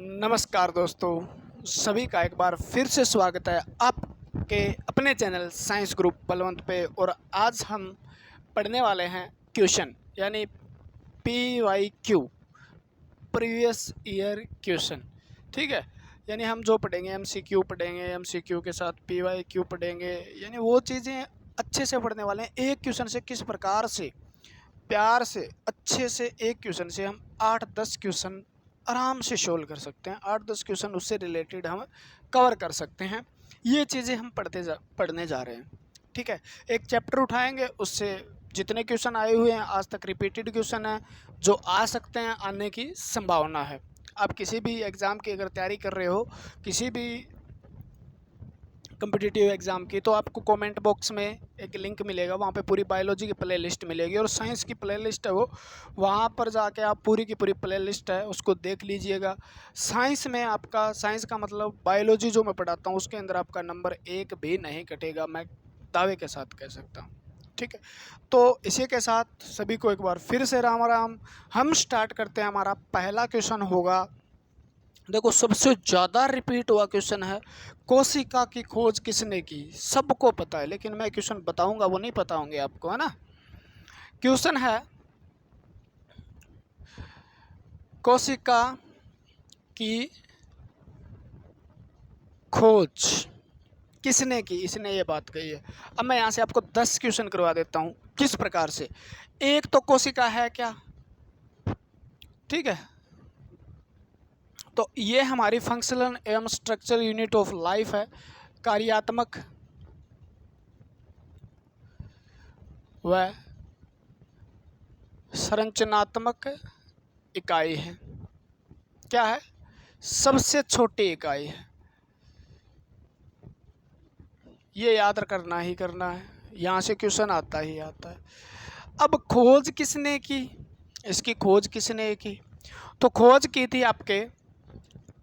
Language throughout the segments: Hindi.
नमस्कार दोस्तों, सभी का एक बार फिर से स्वागत है आपके अपने चैनल साइंस ग्रुप बलवंत पे। और आज हम पढ़ने वाले हैं क्वेश्चन यानी PYQ, प्रीवियस ईयर क्वेश्चन। ठीक है, यानी हम जो पढ़ेंगे MCQ पढ़ेंगे, MCQ के साथ PYQ पढ़ेंगे, यानी वो चीज़ें अच्छे से पढ़ने वाले हैं। एक क्वेश्चन से किस प्रकार से प्यार से अच्छे से एक क्वेश्चन से हम 8-10 क्वेश्चन आराम से सोल्व कर सकते हैं। 8-10 क्वेश्चन उससे रिलेटेड हम कवर कर सकते हैं। ये चीज़ें हम पढ़ने जा रहे हैं। ठीक है, एक चैप्टर उठाएंगे, उससे जितने क्वेश्चन आए हुए हैं आज तक रिपीटेड क्वेश्चन हैं जो आ सकते हैं, आने की संभावना है। आप किसी भी एग्ज़ाम की अगर तैयारी कर रहे हो, किसी भी कम्पिटिटिव एग्ज़ाम की, तो आपको कमेंट बॉक्स में एक लिंक मिलेगा, वहाँ पे पूरी बायोलॉजी की प्ले लिस्ट मिलेगी और साइंस की प्ले लिस्ट है वो। वहाँ पर जाके आप पूरी की पूरी प्ले लिस्ट है उसको देख लीजिएगा। साइंस में आपका, साइंस का मतलब बायोलॉजी जो मैं पढ़ाता हूँ, उसके अंदर आपका नंबर एक भी नहीं कटेगा, मैं दावे के साथ कह सकता हूँ। ठीक है, तो इसी के साथ सभी को एक बार फिर से राम राम। हम स्टार्ट करते हैं। हमारा पहला क्वेश्चन होगा, देखो सबसे ज़्यादा रिपीट हुआ क्वेश्चन है, कोशिका की खोज किसने की। सबको पता है, लेकिन मैं क्वेश्चन बताऊंगा वो नहीं पता होंगे आपको, है ना। क्वेश्चन है, कोशिका की खोज किसने की, इसने ये बात कही है। अब मैं यहाँ से आपको 10 क्वेश्चन करवा देता हूँ किस प्रकार से। एक तो कोशिका है क्या, ठीक है, तो ये हमारी फंक्शनल एवं स्ट्रक्चर यूनिट ऑफ लाइफ है, कार्यात्मक व संरचनात्मक इकाई है। क्या है? सबसे छोटी इकाई है। ये याद करना ही करना है, यहाँ से क्वेश्चन आता ही आता है। अब खोज किसने की, इसकी खोज किसने की, तो खोज की थी आपके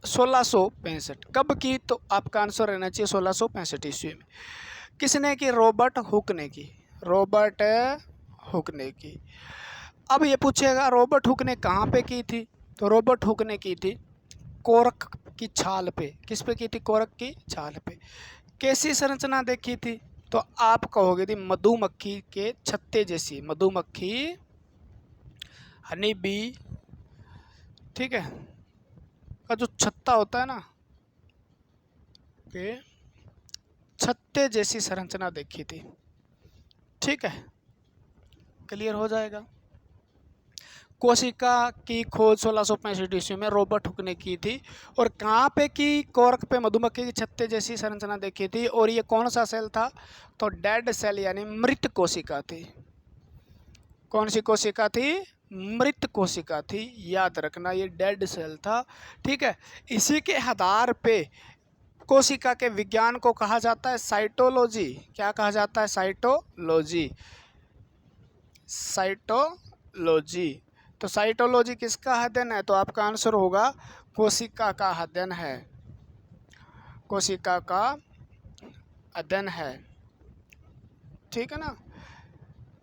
1665। कब की, तो आपका आंसर रहना चाहिए 1665 ईस्वी में। किसने की? रॉबर्ट हुक ने की। रॉबर्ट हुक ने की। अब ये पूछेगा रॉबर्ट हुक ने कहाँ पे की थी, तो रॉबर्ट हुक ने की थी कोरक की छाल पे। किस पे की थी? कोरक की छाल पे। कैसी संरचना देखी थी, तो आप कहोगे थी मधुमक्खी के छत्ते जैसी, मधुमक्खी हनी बी, ठीक है, का जो छत्ता होता है ना, के छत्ते जैसी संरचना देखी थी। ठीक है, क्लियर हो जाएगा। कोशिका की खोज 1665 ईस्वी में रॉबर्ट हुक ने की थी। और कहाँ पे की? कोरक पे मधुमक्खी की छत्ते जैसी संरचना देखी थी। और ये कौन सा सेल था, तो डेड सेल यानी मृत कोशिका थी। कौन सी कोशिका थी? मृत कोशिका थी, याद रखना, ये डेड सेल था। ठीक है, इसी के आधार पे कोशिका के विज्ञान को कहा जाता है साइटोलॉजी। क्या कहा जाता है? साइटोलॉजी। साइटोलॉजी। तो साइटोलॉजी किसका अध्ययन है, तो आपका आंसर होगा कोशिका का अध्ययन है। कोशिका का अध्ययन है, ठीक है ना,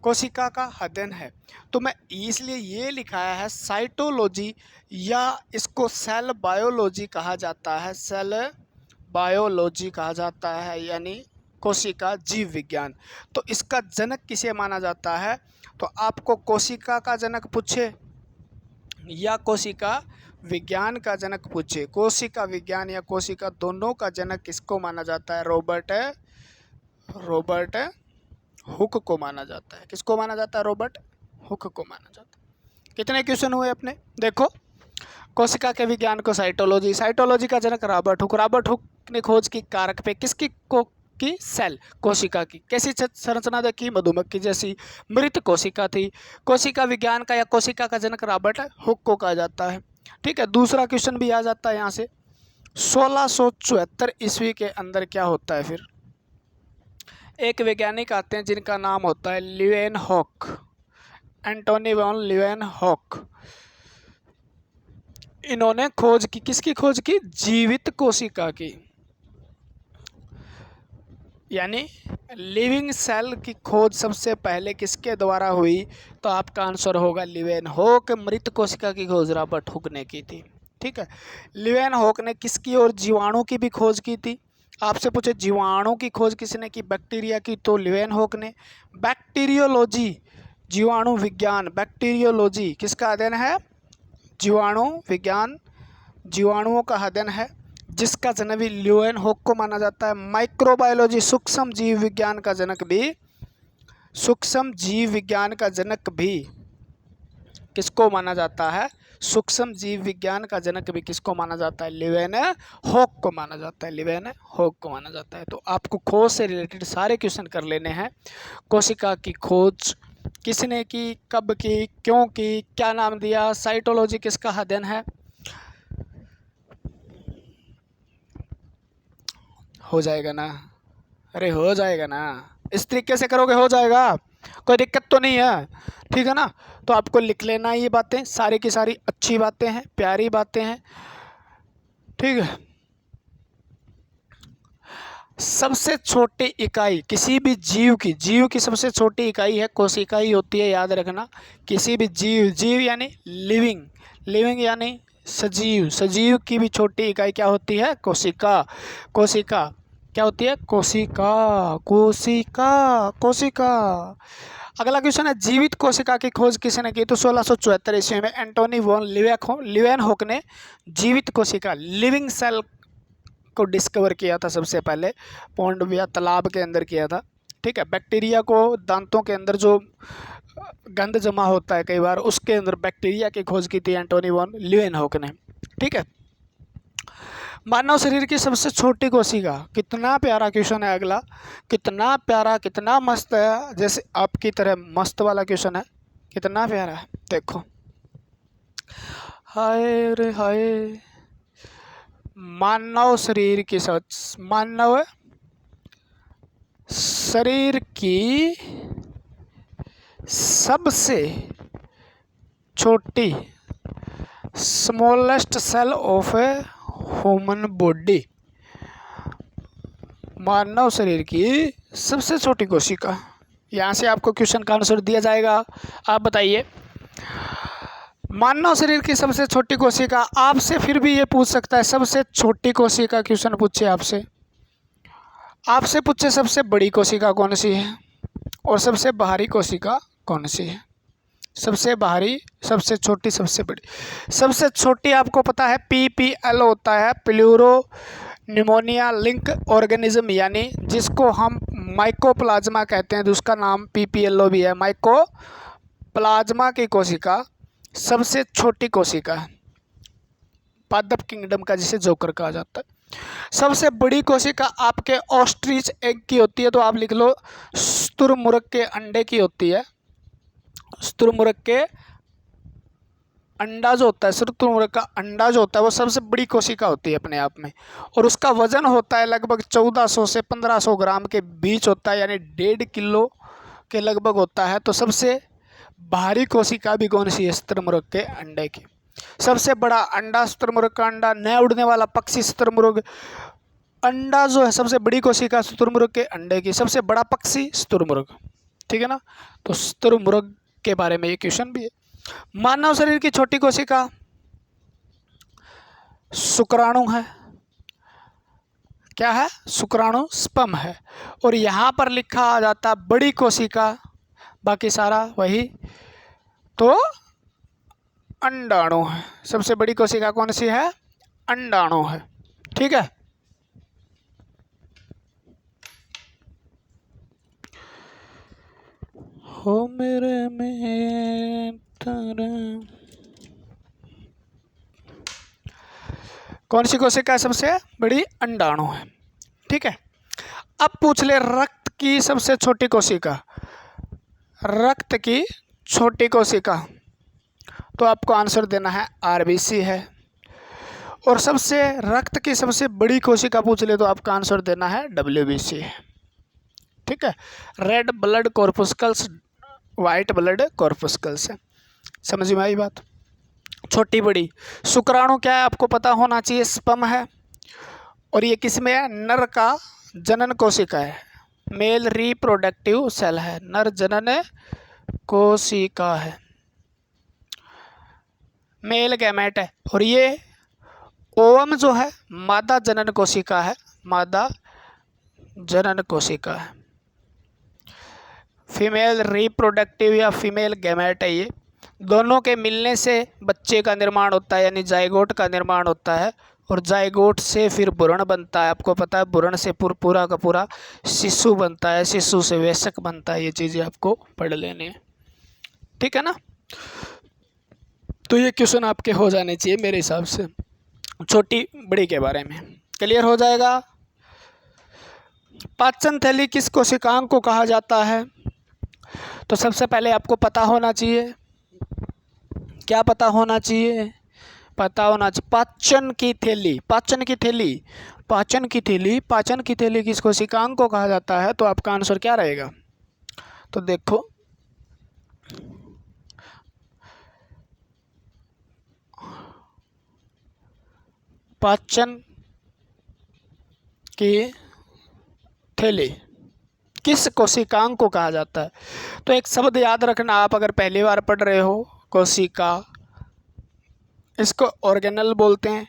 कोशिका का अध्ययन है। तो मैं इसलिए ये लिखाया है साइटोलॉजी, या इसको सेल बायोलॉजी कहा जाता है। सेल बायोलॉजी कहा जाता है, यानी कोशिका जीव विज्ञान। तो इसका जनक किसे माना जाता है, तो आपको कोशिका का जनक पूछे या कोशिका विज्ञान का जनक पूछे, कोशिका विज्ञान या कोशिका दोनों का जनक किसको माना जाता है? रॉबर्ट हुक को माना जाता है। किसको माना जाता है? रॉबर्ट हुक को माना जाता है। कितने क्वेश्चन हुए अपने? देखो, कोशिका के विज्ञान को साइटोलॉजी, साइटोलॉजी का जनक रॉबर्ट हुक। रॉबर्ट हुक ने खोज की कारक पे, किसकी की? सेल, कोशिका की। कैसी संरचना देखी? मधुमक्खी जैसी, मृत कोशिका थी। कोशिका विज्ञान का या कोशिका का जनक रॉबर्ट हुक को कहा जाता है। ठीक है, दूसरा क्वेश्चन भी आ जाता है यहाँ से। 1674 ईस्वी के अंदर क्या होता है फिर? एक वैज्ञानिक आते हैं जिनका नाम होता है लीवेनहॉक, एंटोनी वॉन लीवेनहॉक। इन्होंने खोज की, किसकी खोज की? जीवित कोशिका की, यानी लिविंग सेल की खोज सबसे पहले किसके द्वारा हुई, तो आपका आंसर होगा लीवेनहॉक। मृत कोशिका की खोज रॉबर्ट हुक ने की थी। ठीक है। लीवेनहॉक ने किसकी और जीवाणु की भी खोज की थी। आपसे पूछे जीवाणु की खोज किसने की, बैक्टीरिया की, तो लीवेनहॉक ने। बैक्टीरियोलॉजी, जीवाणु विज्ञान, बैक्टीरियोलॉजी किसका अध्ययन है, जीवाणु विज्ञान, जीवाणुओं का अध्ययन है, जिसका जनक भी लीवेनहॉक को माना जाता है। माइक्रोबायोलॉजी, सूक्ष्म जीव विज्ञान का जनक भी, सूक्ष्म जीव विज्ञान का जनक भी किसको माना जाता है, सूक्ष्म जीव विज्ञान का जनक भी किसको माना जाता है, लीवेनहॉक को माना जाता है, लीवेनहॉक को माना जाता है। तो आपको खोज से रिलेटेड सारे क्वेश्चन कर लेने हैं। कोशिका की खोज किसने की, कब की, क्यों की, क्या नाम दिया, साइटोलॉजी किसका अध्ययन है। हो जाएगा ना, अरे हो जाएगा ना, इस तरीके से करोगे हो जाएगा, कोई दिक्कत तो नहीं है, ठीक है ना। तो आपको लिख लेना, ये बातें सारी की सारी अच्छी बातें हैं, प्यारी बातें हैं, ठीक है। सबसे छोटी इकाई किसी भी जीव की सबसे छोटी इकाई है कोशिका ही होती है, याद रखना। किसी भी जीव यानी लिविंग यानी सजीव, सजीव की भी छोटी इकाई क्या होती है, कोशिका। कोशिका क्या होती है, कोशिका, कोशिका, कोशिका। अगला क्वेश्चन है, जीवित कोशिका की खोज किसने की, तो 1674 ईस्वी में एंटोनी वॉन लीवेनहॉक ने जीवित कोशिका, लिविंग सेल को डिस्कवर किया था सबसे पहले, पौंड या तालाब के अंदर किया था, ठीक है। बैक्टीरिया को दांतों के अंदर जो गंद जमा होता है कई बार, उसके अंदर बैक्टीरिया की खोज की थी एंटोनी वॉन लीवेनहॉक ने, ठीक है। मानव शरीर की सबसे छोटी कोशिका, कितना प्यारा क्वेश्चन है अगला, कितना प्यारा, कितना मस्त है, जैसे आपकी तरह मस्त वाला क्वेश्चन है, कितना प्यारा है, देखो। हाय रे हाय, मानव शरीर की मानव शरीर की सबसे छोटी, smallest cell of a human body, मानव शरीर की सबसे छोटी कोशिका। यहाँ से आपको क्वेश्चन का आंसर दिया जाएगा। आप बताइए, मानव शरीर की सबसे छोटी कोशिका, आपसे फिर भी ये पूछ सकता है सबसे छोटी कोशिका क्वेश्चन पूछे आपसे, आपसे पूछे सबसे बड़ी कोशिका कौन सी है और सबसे बाहरी कोशिका कौन सी है, सबसे बाहरी, सबसे छोटी, सबसे बड़ी। सबसे छोटी आपको पता है PPL होता है, प्लूरो निमोनिया लिंक ऑर्गेनिज्म, यानी जिसको हम माइकोप्लाज्मा कहते हैं, तो उसका नाम PPLO भी है। माइकोप्लाज्मा की कोशिका सबसे छोटी कोशिका है, पादप किंगडम का जिसे जोकर कहा जाता है। सबसे बड़ी कोशिका आपके ऑस्ट्रिच एग की होती है, तो आप लिख लो शुतुरमुर्ग के अंडे की होती है। शुतुरमुर्ग के अंडा जो होता है, शुतुरमुर्ग का अंडा जो होता है वो सबसे बड़ी कोशिका होती है अपने आप में, और उसका वजन होता है लगभग 1400 से 1500 ग्राम के बीच होता है, यानी 1.5 किलो के लगभग होता है। तो सबसे बाहरी कोशिका भी कौन सी है, शुतुरमुर्ग के अंडे की। सबसे बड़ा अंडा शुतुरमुर्ग का अंडा, न उड़ने वाला पक्षी शुतुरमुर्ग, अंडा जो है सबसे बड़ी कोशिका शुतुरमुर्ग के अंडे की, सबसे बड़ा पक्षी शुतुरमुर्ग, ठीक है ना। तो शुतुरमुर्ग के बारे में ये क्वेश्चन भी है। मानव शरीर की छोटी कोशिका शुक्राणु है, क्या है, शुक्राणु, स्पर्म है। और यहाँ पर लिखा आ जाता बड़ी कोशिका, बाकी सारा वही, तो अंडाणु है। सबसे बड़ी कोशिका कौन सी है, अंडाणु है, ठीक है। हो मेरे में कौन सी कोशिका सबसे बड़ी, अंडाणु है, ठीक है। अब पूछ ले रक्त की सबसे छोटी कोशिका, रक्त की छोटी कोशिका, तो आपको आंसर देना है RBC है। और सबसे रक्त की सबसे बड़ी कोशिका पूछ ले तो आपका आंसर देना है WBC है, ठीक है। रेड ब्लड कॉर्पुस्कल्स, वाइट ब्लड कॉर्पुस्कल्स है, समझ में आई बात। छोटी बड़ी शुक्राणु क्या है आपको पता होना चाहिए, स्पर्म है, और ये किसमें है, नर का जनन कोशिका है, मेल रिप्रोडक्टिव सेल है, नर जनन कोशिका है, मेल गैमेट है। और ये ओवम जो है मादा जनन कोशिका है, मादा जनन कोशिका है। फीमेल रिप्रोडक्टिव या फीमेल गैमेट है ये। दोनों के मिलने से बच्चे का निर्माण होता है, यानी जाइगोट का निर्माण होता है, और जाइगोट से फिर भ्रूण बनता है। आपको पता है भ्रूण से पूरा का पूरा शिशु बनता है, शिशु से वयस्क बनता है। ये चीज़ें आपको पढ़ लेनी है, ठीक है ना। तो ये क्वेश्चन आपके हो जाने चाहिए मेरे हिसाब से, छोटी बड़ी के बारे में क्लियर हो जाएगा। पाचन थैली किस कोशिकांग को कहा जाता है? तो सबसे पहले आपको पता होना चाहिए, क्या पता होना चाहिए? पता होना चाहिए पाचन की थैली, पाचन की थैली, पाचन की थैली, पाचन की थैली किस कोशिकांग को कहा जाता है? तो आपका आंसर क्या रहेगा? तो देखो पाचन की थैली किस कोशिकांग को कहा जाता है? तो एक शब्द याद रखना, आप अगर पहली बार पढ़ रहे हो, कोशिका, इसको ऑर्गेनल बोलते हैं,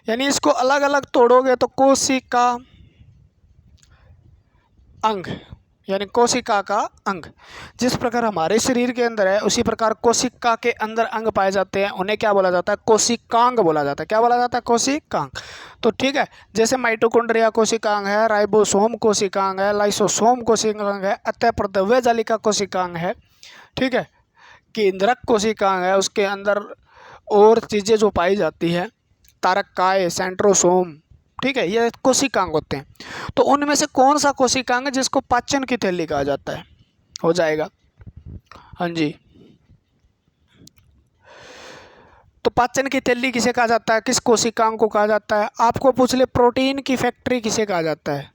यानी इसको अलग अलग तोड़ोगे तो कोशिका अंग, यानी कोशिका का अंग। जिस प्रकार हमारे शरीर के अंदर है उसी प्रकार कोशिका के अंदर अंग पाए जाते हैं, उन्हें क्या बोला जाता है? कोशिकांग बोला जाता है। क्या बोला जाता है? कोशिकांग। तो ठीक है, जैसे माइटोकॉन्ड्रिया कोशिकांग है, राइबोसोम कोशिकांग है, लाइसोसोम कोशिकांग है, अतःप्रदव्य जालिका कोशिकांग है, ठीक है, केंद्रक कोशिकांग है, उसके अंदर और चीज़ें जो पाई जाती है, तारकाय, सेंट्रोसोम, ठीक है, ये कोशिकांग होते हैं। तो उनमें से कौन सा कोशिकांग है जिसको पाचन की थैली कहा जाता है? हो जाएगा, हाँ जी। तो पाचन की थैली किसे कहा जाता है? किस कोशिकांग को कहा जाता है? आपको पूछ ले प्रोटीन की फैक्ट्री किसे कहा जाता है?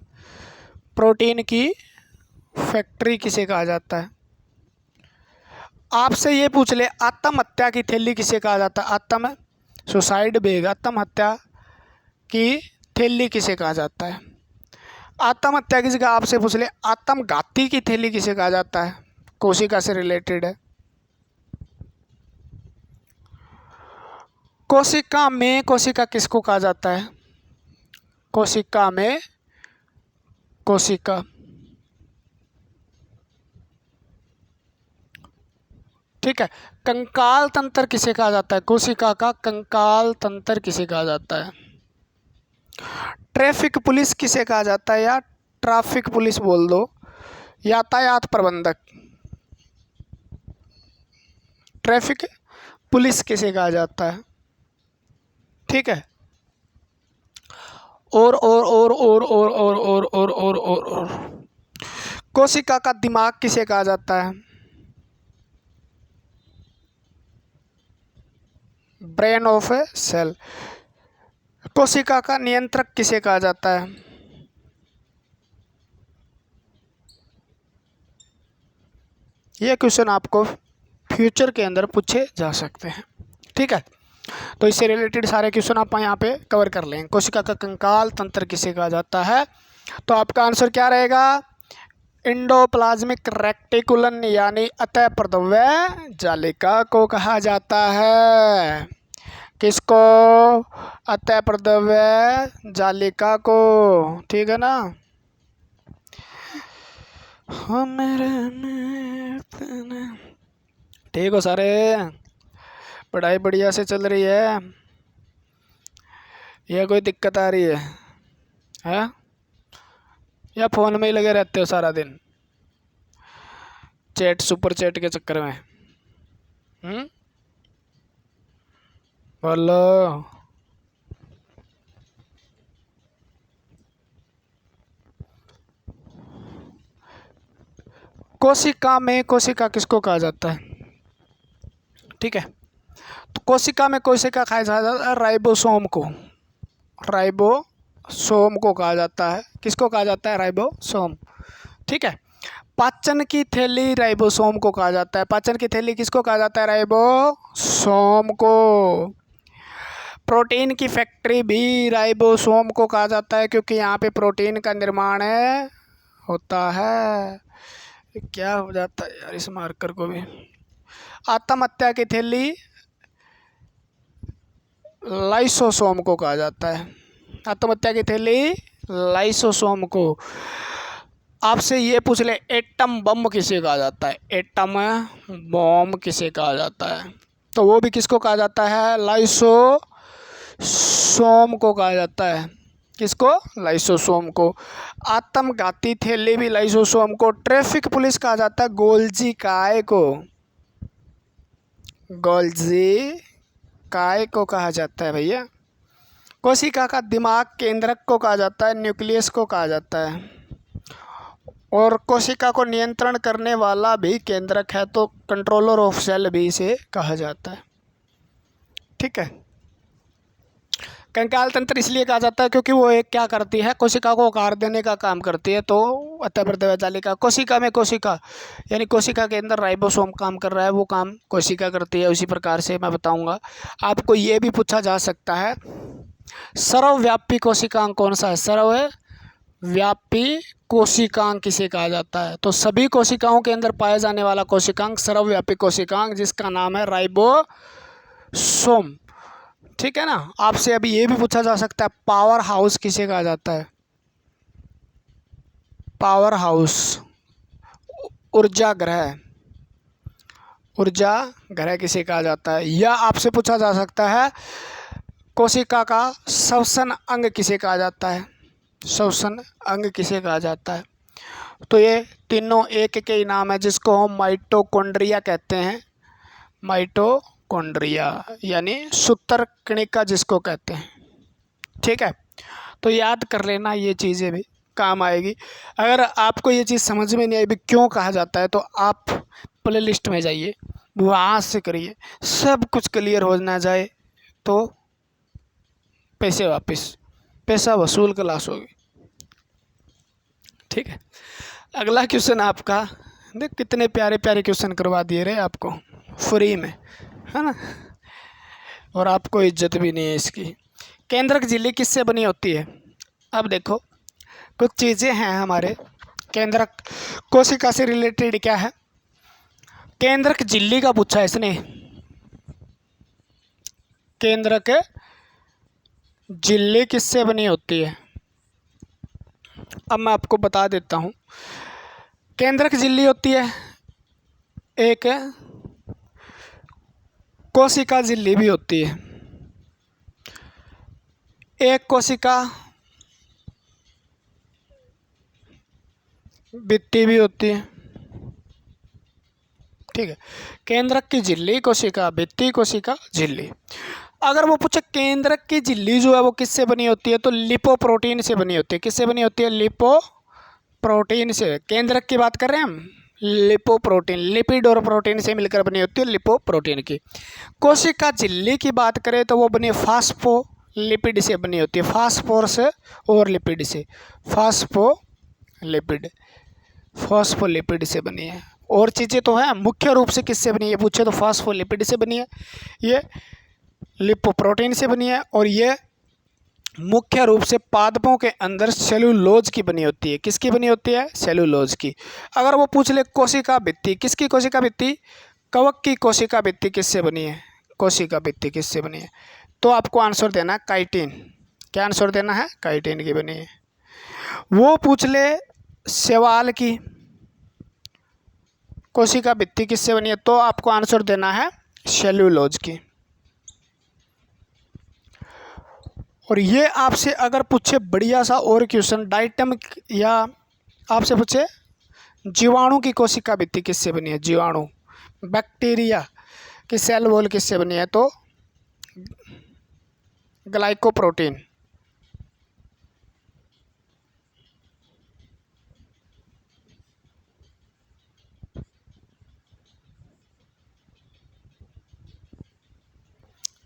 प्रोटीन की फैक्ट्री किसे कहा जाता है? आपसे ये पूछ ले आत्महत्या की थैली किसे कहा जाता है? आत्म सुसाइड बेग, आत्महत्या की थैली किसे कहा जाता है? आत्महत्या की जगह आपसे पूछ ले आत्मघाती की थैली किसे कहा जाता है? कोशिका से रिलेटेड है। कोशिका में कोशिका किसको कहा जाता है? कोशिका में कोशिका, ठीक है। कंकाल तंत्र किसे कहा जाता है? कोशिका का कंकाल तंत्र किसे कहा जाता है? ट्रैफिक पुलिस किसे कहा जाता है, या ट्रैफिक पुलिस बोल दो, यातायात प्रबंधक, ट्रैफिक पुलिस किसे कहा जाता है? ठीक है। और कोशिका का दिमाग किसे कहा जाता है? Brain of a cell. कोशिका का नियंत्रक किसे कहा जाता है? ये क्वेश्चन आपको फ्यूचर के अंदर पूछे जा सकते हैं, ठीक है। तो इससे रिलेटेड सारे क्वेश्चन आप यहाँ पे कवर कर लेंगे। कोशिका का कंकाल तंत्र किसे कहा जाता है? तो आपका आंसर क्या रहेगा? इंडोप्लाज्मिक रेक्टिकुलम, यानी अतःप्रदव्य जालिका को कहा जाता है। किसको? अतःप्रदव्य जालिका को, ठीक है ना। ठीक हो सारे? पढ़ाई बढ़िया से चल रही है या कोई दिक्कत आ रही है? या फ़ोन में ही लगे रहते हो सारा दिन चैट, सुपर चैट के चक्कर में? बोलो। कोशिका में कोशिका किसको कहा जाता है? ठीक है, तो कोशिका में कोशिका कहा जाता है राइबोसोम को, राइबोसोम को कहा जाता है। किसको कहा जाता है? राइबोसोम, ठीक है। पाचन की थैली राइबोसोम को कहा जाता है। पाचन की थैली किसको कहा जाता है? राइबोसोम को। प्रोटीन की फैक्ट्री भी राइबोसोम को कहा जाता है, क्योंकि यहाँ पे प्रोटीन का निर्माण होता है। क्या हो जाता है यार इस मार्कर को भी? आत्महत्या की थैली लाइसोसोम को कहा जाता है। आत्महत्या की थैली लाइसोसोम को। आपसे ये पूछ ले, एटम बम किसे कहा जाता है? एटम बम किसे कहा जाता है? तो वो भी किसको कहा जाता है? लाइसोसोम को कहा जाता है। किसको? लाइसोसोम को। आत्मघाती थैली भी लाइसोसोम को। ट्रैफिक पुलिस कहा जाता है गोल्जी काय को। गोल्जी काय को कहा जाता है भैया। कोशिका का दिमाग केंद्रक को कहा जाता है, न्यूक्लियस को कहा जाता है। और कोशिका को नियंत्रण करने वाला भी केंद्रक है, तो कंट्रोलर ऑफ सेल भी इसे कहा जाता है। ठीक है। कंकाल तंत्र इसलिए कहा जाता है क्योंकि वो एक क्या करती है? कोशिका को आकार देने का काम करती है। तो अतःप्रदेवजालिका कोशिका में कोशिका यानी कोशिका के अंदर राइबोसोम काम कर रहा है, वो काम कोशिका करती है। उसी प्रकार से मैं बताऊंगा। आपको ये भी पूछा जा सकता है, सर्वव्यापी कोशिकांग कौन सा है? सर्वव्यापी कोशिकांग किसे कहा जाता है? तो सभी कोशिकाओं के अंदर पाया जाने वाला कोशिकांग सर्वव्यापी कोशिकांग, जिसका नाम है राइबोसोम। ठीक है ना। आपसे अभी ये भी पूछा जा सकता है, पावर हाउस किसे कहा जाता है? पावर हाउस, ऊर्जा ग्रह। ऊर्जा ग्रह किसे कहा जाता है? या आपसे पूछा जा सकता है, कोशिका का श्वसन अंग किसे कहा जाता है? श्वसन अंग किसे कहा जाता है? तो ये तीनों एक के ही नाम है, जिसको हम माइटोकॉन्ड्रिया कहते हैं। माइटोकॉन्ड्रिया यानी सूत्र कणिका जिसको कहते हैं। ठीक है। तो याद कर लेना, ये चीज़ें भी काम आएगी। अगर आपको ये चीज़ समझ में नहीं आई भी क्यों कहा जाता है, तो आप प्ले लिस्ट में जाइए, वहाँ से करिए। सब कुछ क्लियर हो ना जाए तो पैसे वापस, पैसा वसूल क्लास होगी। ठीक है। अगला क्वेश्चन आपका, देख कितने प्यारे प्यारे क्वेश्चन करवा दिए रहे आपको फ्री में, है ना। और आपको इज्जत भी नहीं है इसकी। केंद्रक झिल्ली किससे बनी होती है? अब देखो कुछ चीज़ें हैं हमारे केंद्रक कोशिका से रिलेटेड। क्या है? केंद्रक झिल्ली का पूछा है इसने। केंद्रक झिल्ली किससे बनी होती है? अब मैं आपको बता देता हूँ। केंद्रक झिल्ली होती है एक, कोशिका झिल्ली भी होती है। एक कोशिका भित्ति भी होती है। ठीक है। केंद्रक की झिल्ली, कोशिका भित्ति, कोशिका झिल्ली। अगर वो पूछे केंद्रक की झिल्ली जो है वो किससे बनी होती है, तो लिपोप्रोटीन से बनी होती है। किससे बनी होती है? लिपोप्रोटीन से। केंद्रक की बात कर रहे हैं हम, लिपोप्रोटीन, लिपिड और प्रोटीन से मिलकर बनी होती है लिपोप्रोटीन की। कोशिका झिल्ली की बात करें तो वो बनी फास्फोलिपिड से बनी होती है। फास्फोरस और लिपिड से, फास्फोलिपिड से बनी है। और चीज़ें तो हैं, मुख्य रूप से किससे बनी है पूछे तो फास्फोलिपिड से बनी है, ये लिपोप्रोटीन से बनी है। और ये मुख्य रूप से पादपों के अंदर सेलुलोज की बनी होती है। किसकी बनी होती है? सेलुलोज की। अगर वो पूछ ले कोशिका भित्ति, किसकी कोशिका भित्ति? कवक की कोशिका भित्ति किससे बनी है? कोशिका भित्ति किससे बनी है? तो आपको आंसर देना है काइटिन। क्या आंसर देना है? काइटिन की बनी है। वो पूछ ले शैवाल की कोशिका भित्ति किससे बनी है, तो आपको आंसर देना है सेलुलोज की। और ये आपसे अगर पूछे बढ़िया सा और क्वेश्चन डाइटम, या आपसे पूछे जीवाणु की कोशिका भित्ति किससे बनी है? जीवाणु, बैक्टीरिया की सेल वॉल किससे बनी है, तो ग्लाइकोप्रोटीन।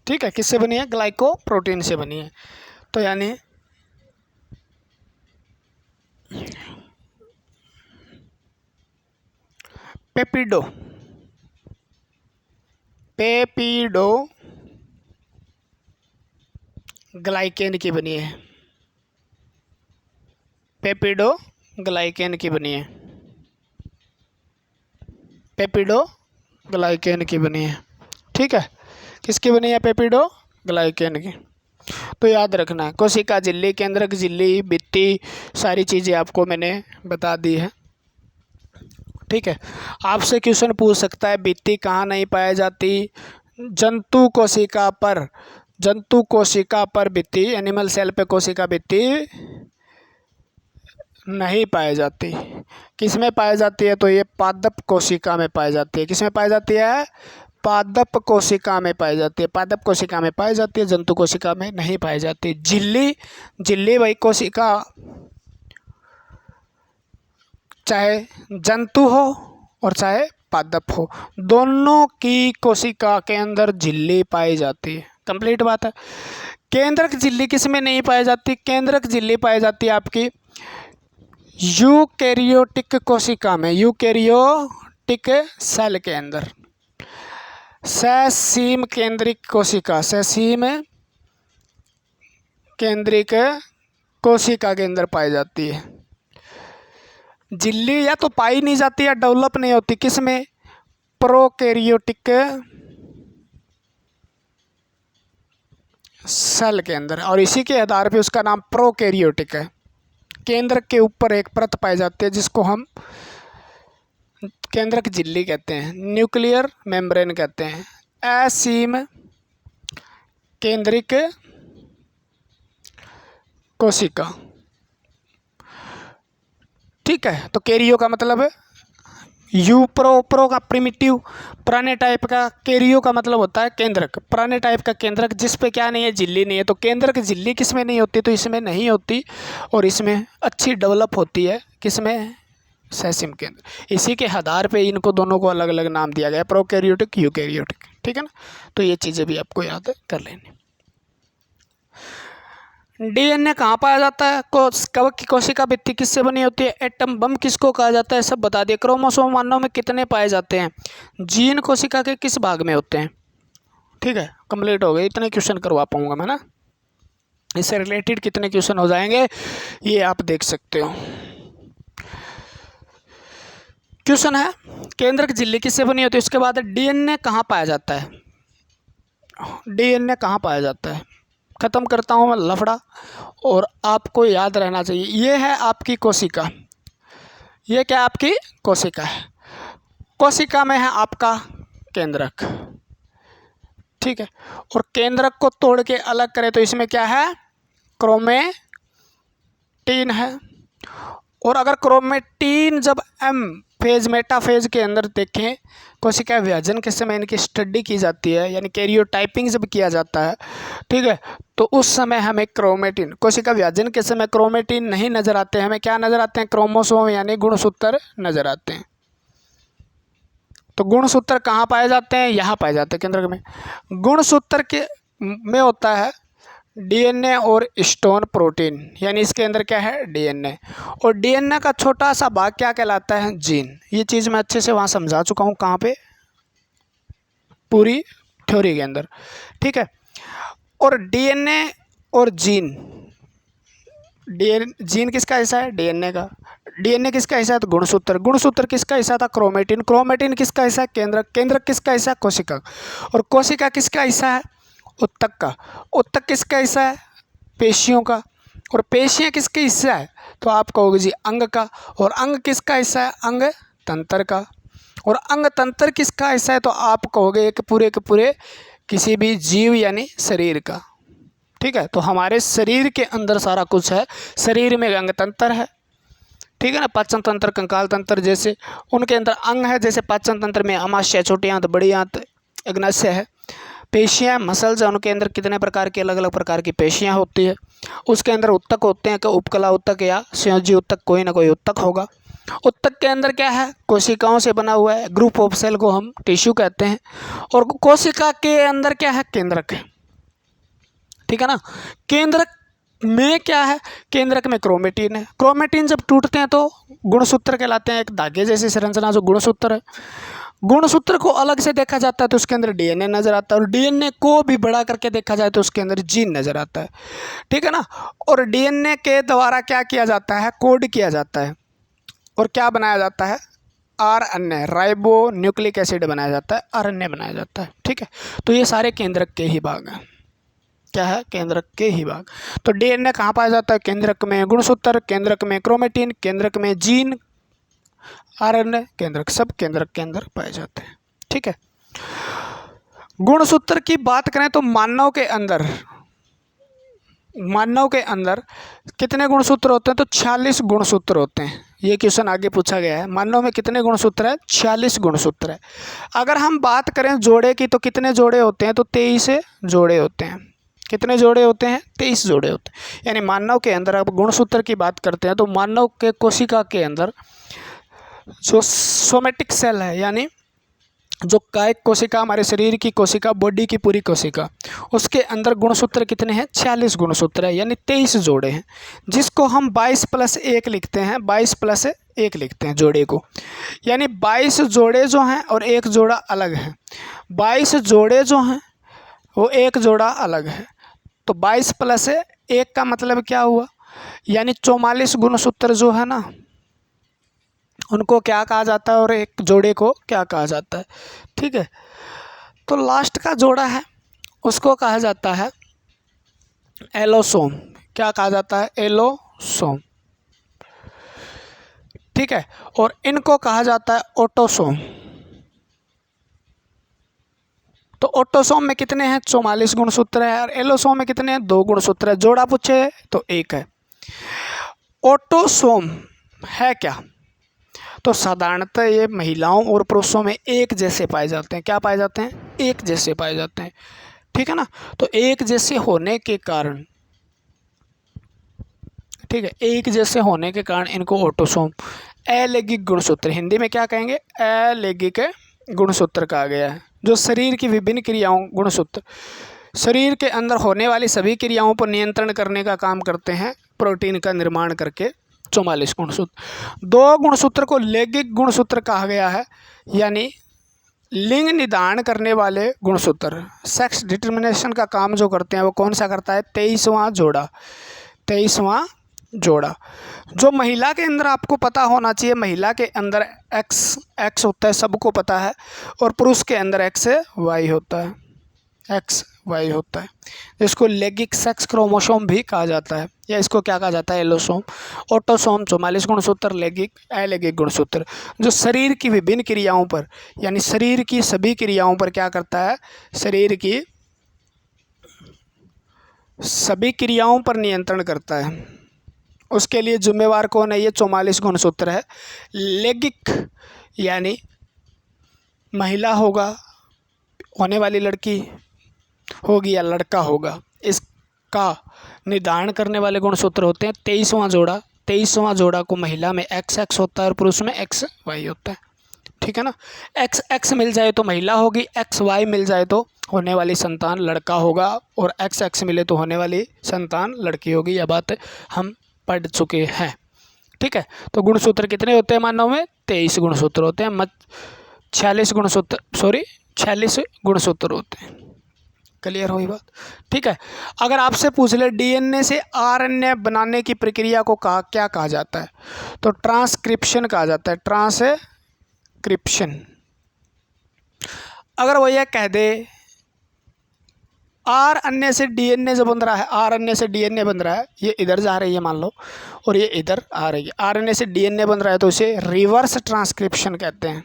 ठीक है। किससे बनी है? ग्लाइकोप्रोटीन से बनी है। तो यानी पेपिडो ग्लाइकेन की बनी है। पेपिडो ग्लाइकेन की बनी है। पेपिडो ग्लाइकेन की बनी है। ठीक है। किसकी बनी है? पेपिडो ग्लाइकेन की। तो याद रखना है कोशिका झिल्ली, केंद्रक झिल्ली, भित्ति, सारी चीज़ें आपको मैंने बता दी है। ठीक है, आपसे क्वेश्चन पूछ सकता है भित्ति कहाँ नहीं पाई जाती? जंतु कोशिका पर भित्ति, एनिमल सेल पे कोशिका भित्ति नहीं पाई जाती। किस में पाई जाती है? तो ये पादप कोशिका में पाई जाती है। किस में पाई जाती है? पादप कोशिका में पाई जाती है। पादप कोशिका में पाई जाती है, जंतु कोशिका में नहीं पाई जाती। झिल्ली वही कोशिका, चाहे जंतु हो और चाहे पादप हो, दोनों की कोशिका के अंदर झिल्ली पाई जाती है। कंप्लीट बात है। केंद्रक झिल्ली किस में नहीं पाई जाती? केंद्रक झिल्ली पाई जाती है आपकी यूकैरियोटिक कोशिका में, यूकैरियोटिक सेल के अंदर, ससीम केंद्रिक कोशिका, ससीम केंद्रिक कोशिका के अंदर पाई जाती है। झिल्ली या तो पाई नहीं जाती या डेवलप नहीं होती। किस में? प्रोकैरियोटिक सेल के अंदर, और इसी के आधार पे उसका नाम प्रोकैरियोटिक है। केंद्रक के ऊपर एक परत पाई जाती है जिसको हम केंद्रक झिल्ली कहते हैं, न्यूक्लियर मेम्ब्रेन कहते हैं, असीम केंद्रिक कोशिका। ठीक है, तो कैरियो का मतलब प्रो का प्रिमिटिव पुराने टाइप का, कैरियो का मतलब होता है केंद्रक, पुराने टाइप का केंद्रक जिस पे क्या नहीं है? झिल्ली नहीं है। तो केंद्रक झिल्ली किस में नहीं होती? तो इसमें नहीं होती, और इसमें अच्छी डेवलप होती है। किस में? ससीम केंद्र। इसी के आधार पे इनको दोनों को अलग अलग नाम दिया गया, प्रोकैरियोटिक, यूकैरियोटिक। ठीक है ना, तो ये चीज़ें भी आपको याद कर लेनी। डीएनए कहाँ पाया जाता है? कवक की कोशिका भित्ति किससे बनी होती है? एटम बम किसको कहा जाता है? सब बता दिए। क्रोमोसोम मानव में कितने पाए जाते हैं? जीन कोशिका के किस भाग में होते हैं? ठीक है, कंप्लीट हो गए। इतने क्वेश्चन करवा पाऊंगा मैं ना, इससे रिलेटेड कितने क्वेश्चन हो जाएंगे ये आप देख सकते हो। क्वेश्चन है केंद्रक झिल्ली किससे बनी होती है? उसके बाद डीएनए कहाँ पाया जाता है? डीएनए कहाँ पाया जाता है? ख़त्म करता हूँ मैं लफड़ा, और आपको याद रहना चाहिए ये है आपकी कोशिका। ये क्या आपकी कोशिका है? कोशिका में है आपका केंद्रक। ठीक है, और केंद्रक को तोड़ के अलग करें तो इसमें क्या है? क्रोमेटिन है। और अगर क्रोमेटिन जब एम फेज, मेटाफेज के अंदर देखें, कोशिका विभाजन के समय इनकी स्टडी की जाती है, यानी कैरियोटाइपिंग जब किया जाता है, ठीक है, तो उस समय हमें क्रोमेटिन, कोशिका विभाजन के समय क्रोमेटिन नहीं नज़र आते हैं, हमें क्या नज़र आते हैं? क्रोमोसोम यानी गुणसूत्र नज़र आते हैं। तो गुणसूत्र कहाँ पाए जाते हैं? यहाँ पाए जाते हैं केंद्रक में। गुणसूत्र के में होता है डीएनए और स्टोन प्रोटीन, यानी इसके अंदर क्या है? डीएनए। और डीएनए का छोटा सा भाग क्या कहलाता है? जीन। ये चीज़ मैं अच्छे से वहाँ समझा चुका हूँ, कहाँ पे? पूरी थ्योरी के अंदर। ठीक है, और डीएनए और जीन, जीन किसका हिस्सा है? डीएनए का। डीएनए किसका हिस्सा है? तो गुणसूत्र। गुणसूत्र किसका हिस्सा था? क्रोमेटिन। क्रोमेटिन किसका हिस्सा है? केंद्रक। केंद्रक किसका हिस्सा है? कोशिका। और कोशिका किसका हिस्सा है? उत्तक का। उत्तक किसका हिस्सा है? पेशियों का। और पेशियाँ किसके हिस्सा है? तो आप कहोगे जी अंग का। और अंग किसका हिस्सा है? अंग तंत्र का। और अंग तंत्र किसका हिस्सा है? तो आप कहोगे एक पूरे के पूरे किसी भी जीव यानी शरीर का। ठीक है, तो हमारे शरीर के अंदर सारा कुछ है। शरीर में अंग तंत्र है, ठीक है ना, पाचन तंत्र, कंकाल तंत्र जैसे उनके अंदर अंग है। जैसे पाचन तंत्र में आमाशय, छोटी आंत, बड़ी आंत, अग्नाशय है। पेशियाँ, मसल्स है, उनके अंदर कितने प्रकार की, अलग अलग प्रकार की पेशियाँ होती है। उसके अंदर उत्तक होते हैं कि उपकला उत्तक या संयोजी उत्तक, कोई ना कोई उत्तक होगा। उत्तक के अंदर क्या है? कोशिकाओं से बना हुआ है, ग्रुप ऑफ सेल को हम टिश्यू कहते हैं। और कोशिका के अंदर क्या है? केंद्रक है। ठीक है ना, केंद्रक में क्या है? केंद्रक में क्रोमेटिन है। क्रोमेटिन जब टूटते हैं तो गुणसूत्र कहलाते हैं, एक धागे जैसी संरचना जो गुणसूत्र है। गुणसूत्र को अलग से देखा जाता है तो उसके अंदर डीएनए नजर आता है, और डीएनए को भी बड़ा करके देखा जाए तो उसके अंदर जीन नजर आता है। ठीक है ना, और डीएनए के द्वारा क्या किया जाता है? कोड किया जाता है, और क्या बनाया जाता है? आरएनए, राइबो न्यूक्लिक एसिड बनाया जाता है, आरएनए बनाया जाता है। ठीक है, तो ये सारे केंद्रक के ही भाग हैं। क्या है, केंद्रक के ही भाग। तो डीएनए कहाँ पाया जाता है, केंद्रक में गुणसूत्र, केंद्रक में क्रोमेटिन, केंद्रक में जीन, आरएनए केंद्रक, सब केंद्रक के अंदर पाए जाते हैं। ठीक है, गुणसूत्र की बात करें तो मानव के अंदर कितने गुणसूत्र होते हैं, तो 46 गुणसूत्र होते हैं। ये क्वेश्चन आगे पूछा गया है, मानव में कितने गुणसूत्र है, 46 गुणसूत्र है। अगर हम बात करें जोड़े की तो कितने जोड़े होते हैं, तो 23 जोड़े होते हैं। कितने जोड़े होते हैं, 23 जोड़े होते हैं। यानी मानव के अंदर अब गुणसूत्र की बात करते हैं तो मानव के कोशिका के अंदर जो सोमेटिक सेल है, यानी जो कायिक कोशिका, हमारे शरीर की कोशिका, बॉडी की पूरी कोशिका, उसके अंदर गुणसूत्र कितने हैं, 46 गुणसूत्र है, यानी 23 जोड़े हैं, जिसको हम 22+1 लिखते हैं। 22+1 लिखते हैं जोड़े को, यानी 22 जोड़े जो हैं और एक जोड़ा अलग है। 22 जोड़े जो हैं वो एक जोड़ा अलग है। तो 22+1 का मतलब क्या हुआ, यानी 44 गुणसूत्र जो है ना, उनको क्या कहा जाता है और एक जोड़े को क्या कहा जाता है। ठीक है, तो लास्ट का जोड़ा है उसको कहा जाता है एलोसोम। क्या कहा जाता है, एलोसोम। ठीक है, और इनको कहा जाता है ऑटोसोम। तो ऑटोसोम में कितने हैं, 44 गुणसूत्र है, और एलोसोम में कितने हैं, 2 गुणसूत्र है। जोड़ा पूछे तो 1 है। ऑटोसोम है क्या, तो साधारणतः ये महिलाओं और पुरुषों में एक जैसे पाए जाते हैं। क्या पाए जाते हैं, एक जैसे पाए जाते हैं। ठीक है ना, तो एक जैसे होने के कारण, ठीक है, एक जैसे होने के कारण इनको ऑटोसोम, अलैंगिक गुणसूत्र, हिंदी में क्या कहेंगे, अलैंगिक गुणसूत्र कहा गया है। जो शरीर की विभिन्न क्रियाओं, गुणसूत्र शरीर के अंदर होने वाली सभी क्रियाओं पर नियंत्रण करने का काम करते हैं, प्रोटीन का निर्माण करके। 44 गुणसूत्र। 2 गुणसूत्र को लैंगिक गुणसूत्र कहा गया है, यानी लिंग निदान करने वाले गुणसूत्र, सेक्स डिटर्मिनेशन का काम जो करते हैं वो कौन सा करता है, 23वां जोड़ा। 23वां जोड़ा जो महिला के अंदर, आपको पता होना चाहिए, महिला के अंदर एक्स होता है, सबको पता है, और पुरुष के अंदर XY होता है, XY होता है, जिसको लैंगिक सेक्स क्रोमोसोम भी कहा जाता है, या इसको क्या कहा जाता है, एलोसोम। ऑटोसोम 44 गुणसूत्र, लैंगिक अलैंगिक गुणसूत्र, जो शरीर की विभिन्न क्रियाओं पर, यानी शरीर की सभी क्रियाओं पर क्या करता है, शरीर की सभी क्रियाओं पर नियंत्रण करता है। उसके लिए जिम्मेवार कौन है, ये 44 गुणसूत्र है। लैंगिक यानी महिला होगा, होने वाली लड़की होगी या लड़का होगा, इसका निर्धारण करने वाले गुणसूत्र होते हैं 23वां जोड़ा। 23वां जोड़ा को महिला में XX होता है और पुरुष में XY होता है। ठीक है ना, XX मिल जाए तो महिला होगी, XY मिल जाए तो होने वाली संतान लड़का होगा, और XX मिले तो होने वाली संतान लड़की होगी। यह बात हम पढ़ चुके हैं। ठीक है, तो गुणसूत्र कितने होते हैं मानव में, 23 गुणसूत्र होते हैं। 46 गुणसूत्र होते हैं। क्लियर हुई बात। ठीक है, अगर आपसे पूछ ले डीएनए से आरएनए बनाने की प्रक्रिया को क्या कहा जाता है, तो ट्रांसक्रिप्शन कहा जाता है, ट्रांसक्रिप्शन। अगर वो यह कह दे आरएनए से डीएनए जो बन रहा है, आरएनए से डीएनए बन रहा है, ये इधर जा रही है मान लो, और ये इधर आ रही है, आरएनए से डीएनए बन रहा है, तो इसे रिवर्स ट्रांसक्रिप्शन कहते हैं।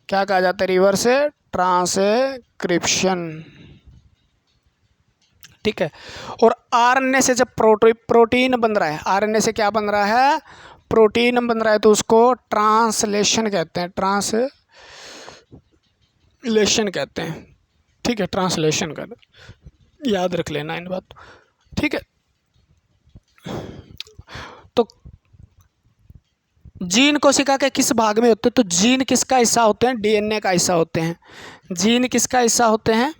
क्या कहा जाता है, रिवर्स ट्रांसक्रिप्शन। ठीक है, और आरएनए से जब प्रोटीन बन रहा है, आरएनए से क्या बन रहा है, प्रोटीन बन रहा है, तो उसको ट्रांसलेशन कहते हैं, ट्रांसलेशन कहते हैं। ठीक है, ट्रांसलेशन कर याद रख लेना इन बात। ठीक है, तो जीन कोशिका के किस भाग में होते हैं, तो जीन किसका हिस्सा होते हैं, डीएनए का हिस्सा होते हैं। जीन किसका हिस्सा होते हैं,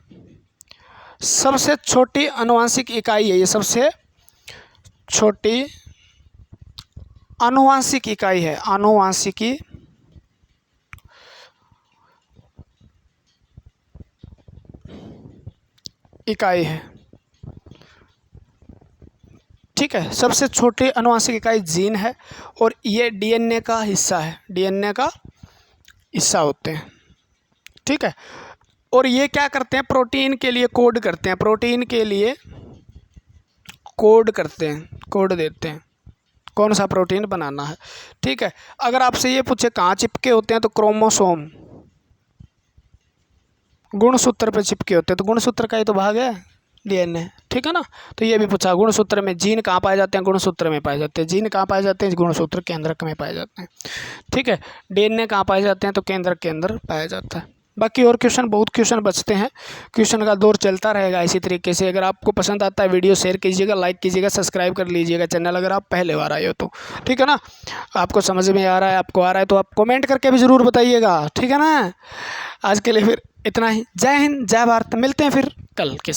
सबसे छोटी आनुवंशिक इकाई है, ये सबसे छोटी आनुवंशिक इकाई है, आनुवंशिकी इकाई है। ठीक है, सबसे छोटी आनुवंशिक इकाई जीन है, और ये डीएनए का हिस्सा है, डीएनए का हिस्सा होते हैं। ठीक है, और ये क्या करते हैं, प्रोटीन के लिए कोड करते हैं, प्रोटीन के लिए कोड करते हैं, कोड देते हैं कौन सा प्रोटीन बनाना है। ठीक है, अगर आपसे ये पूछे कहाँ चिपके होते हैं तो क्रोमोसोम, गुणसूत्र पे चिपके होते हैं, तो गुणसूत्र का ही तो भाग है डीएनए। ठीक है ना, तो ये भी पूछा गुणसूत्र में जीन कहाँ पाए जाते हैं, गुणसूत्र में पाए जाते हैं। जीन कहाँ पाए जाते हैं, गुणसूत्र केंद्रक में पाए जाते हैं। ठीक है, डीएनए कहाँ पाए जाते हैं, तो केंद्रक के अंदर पाया जाता है। बाकी और क्वेश्चन, बहुत क्वेश्चन बचते हैं, क्वेश्चन का दौर चलता रहेगा इसी तरीके से। अगर आपको पसंद आता है वीडियो शेयर कीजिएगा, लाइक कीजिएगा, सब्सक्राइब कर लीजिएगा चैनल अगर आप पहले बार आए हो तो। ठीक है ना, आपको समझ में आ रहा है, आपको आ रहा है तो आप कमेंट करके भी ज़रूर बताइएगा। ठीक है ना, आज के लिए फिर इतना ही। जय हिंद, जय भारत, मिलते हैं फिर कल के